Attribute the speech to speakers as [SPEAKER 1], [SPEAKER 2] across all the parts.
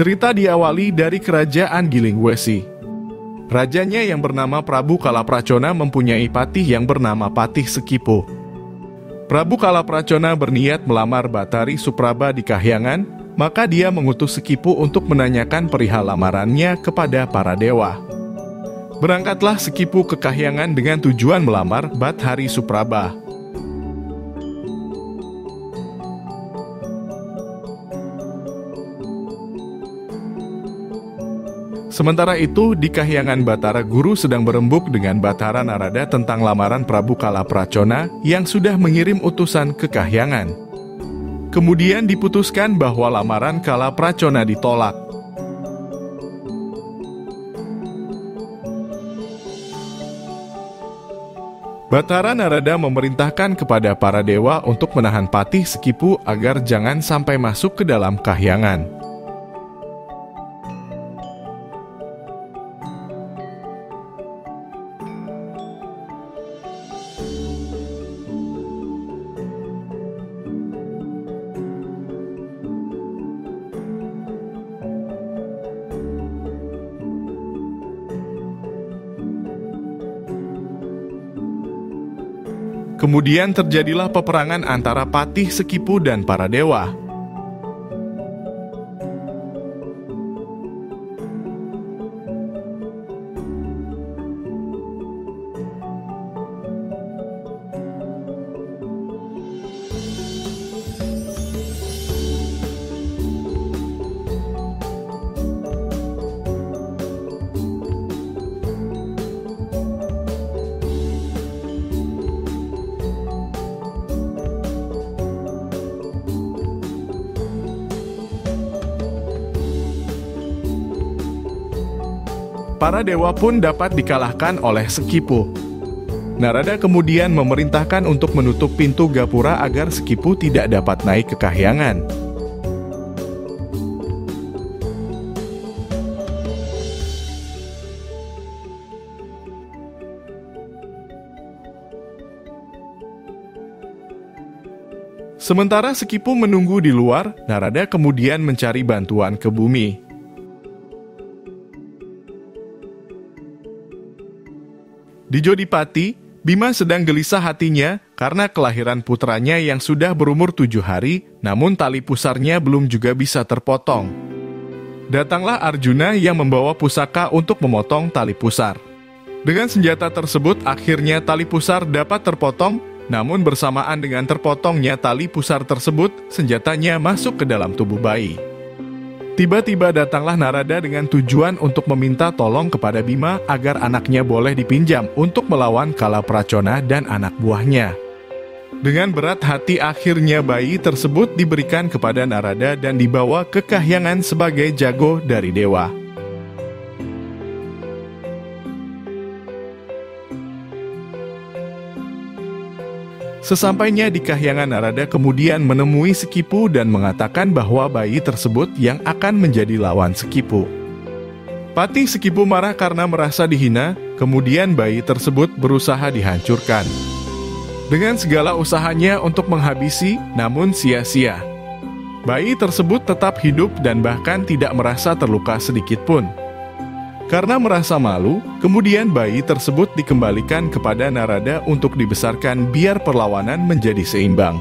[SPEAKER 1] Cerita diawali dari kerajaan Gilingwesi. Rajanya yang bernama Prabu Kalapracona mempunyai patih yang bernama Patih Sekipu. Prabu Kalapracona berniat melamar Batari Supraba di Kahyangan, maka dia mengutus Sekipu untuk menanyakan perihal lamarannya kepada para dewa. Berangkatlah Sekipu ke Kahyangan dengan tujuan melamar Bathari Supraba. Sementara itu, di Kahyangan Batara Guru sedang berembuk dengan Bathara Narada tentang lamaran Prabu Kalapracona yang sudah mengirim utusan ke Kahyangan. Kemudian diputuskan bahwa lamaran Kalapracona ditolak. Bathara Narada memerintahkan kepada para dewa untuk menahan Patih Sekipu agar jangan sampai masuk ke dalam Kahyangan. Kemudian terjadilah peperangan antara Patih Sekipu dan para dewa. Para dewa pun dapat dikalahkan oleh Sekipu. Narada kemudian memerintahkan untuk menutup pintu gapura agar Sekipu tidak dapat naik ke Kahyangan. Sementara Sekipu menunggu di luar, Narada kemudian mencari bantuan ke bumi. Di Jodipati, Bima sedang gelisah hatinya karena kelahiran putranya yang sudah berumur 7 hari, namun tali pusarnya belum juga bisa terpotong. Datanglah Arjuna yang membawa pusaka untuk memotong tali pusar. Dengan senjata tersebut, akhirnya tali pusar dapat terpotong, namun bersamaan dengan terpotongnya tali pusar tersebut, senjatanya masuk ke dalam tubuh bayi. Tiba-tiba datanglah Narada dengan tujuan untuk meminta tolong kepada Bima agar anaknya boleh dipinjam untuk melawan Kalapracona dan anak buahnya. Dengan berat hati akhirnya bayi tersebut diberikan kepada Narada dan dibawa ke Kahyangan sebagai jago dari dewa. Sesampainya di Kahyangan, Narada kemudian menemui Sekipu dan mengatakan bahwa bayi tersebut yang akan menjadi lawan Sekipu. Patih Sekipu marah karena merasa dihina, kemudian bayi tersebut berusaha dihancurkan. Dengan segala usahanya untuk menghabisi, namun sia-sia. Bayi tersebut tetap hidup dan bahkan tidak merasa terluka sedikit pun. Karena merasa malu, kemudian bayi tersebut dikembalikan kepada Narada untuk dibesarkan biar perlawanan menjadi seimbang.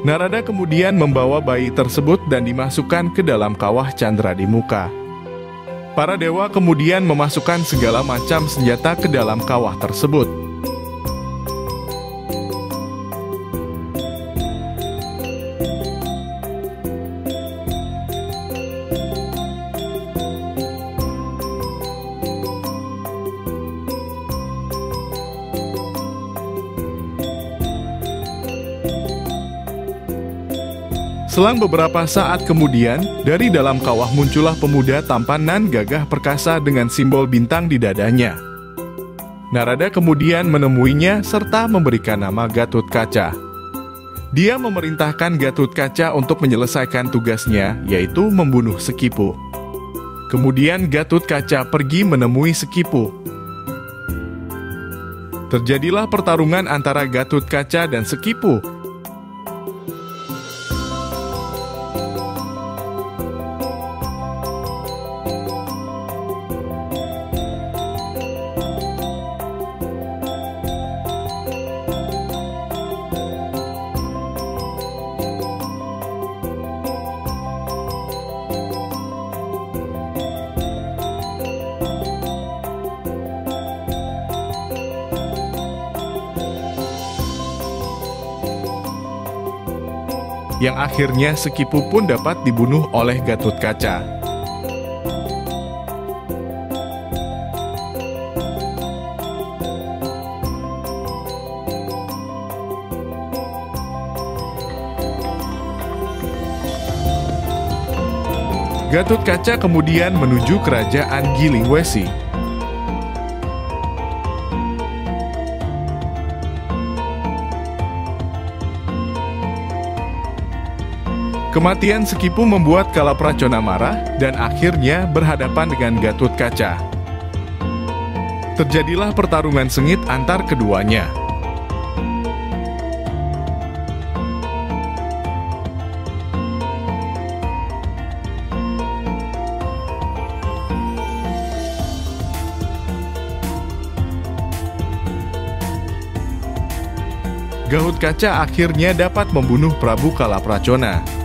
[SPEAKER 1] Narada kemudian membawa bayi tersebut dan dimasukkan ke dalam kawah Candra di muka. Para dewa kemudian memasukkan segala macam senjata ke dalam kawah tersebut. Selang beberapa saat kemudian, dari dalam kawah muncullah pemuda tampan nan gagah perkasa dengan simbol bintang di dadanya. Narada kemudian menemuinya serta memberikan nama Gatotkaca. Dia memerintahkan Gatotkaca untuk menyelesaikan tugasnya, yaitu membunuh Sekipu. Kemudian Gatotkaca pergi menemui Sekipu. Terjadilah pertarungan antara Gatotkaca dan Sekipu. yang akhirnya Sekipu pun dapat dibunuh oleh Gatotkaca. Gatotkaca kemudian menuju kerajaan Gilingwesi. Kematian Sekipu membuat Kalapracona marah dan akhirnya berhadapan dengan Gatotkaca. Terjadilah pertarungan sengit antar keduanya. Gatotkaca akhirnya dapat membunuh Prabu Kalapracona.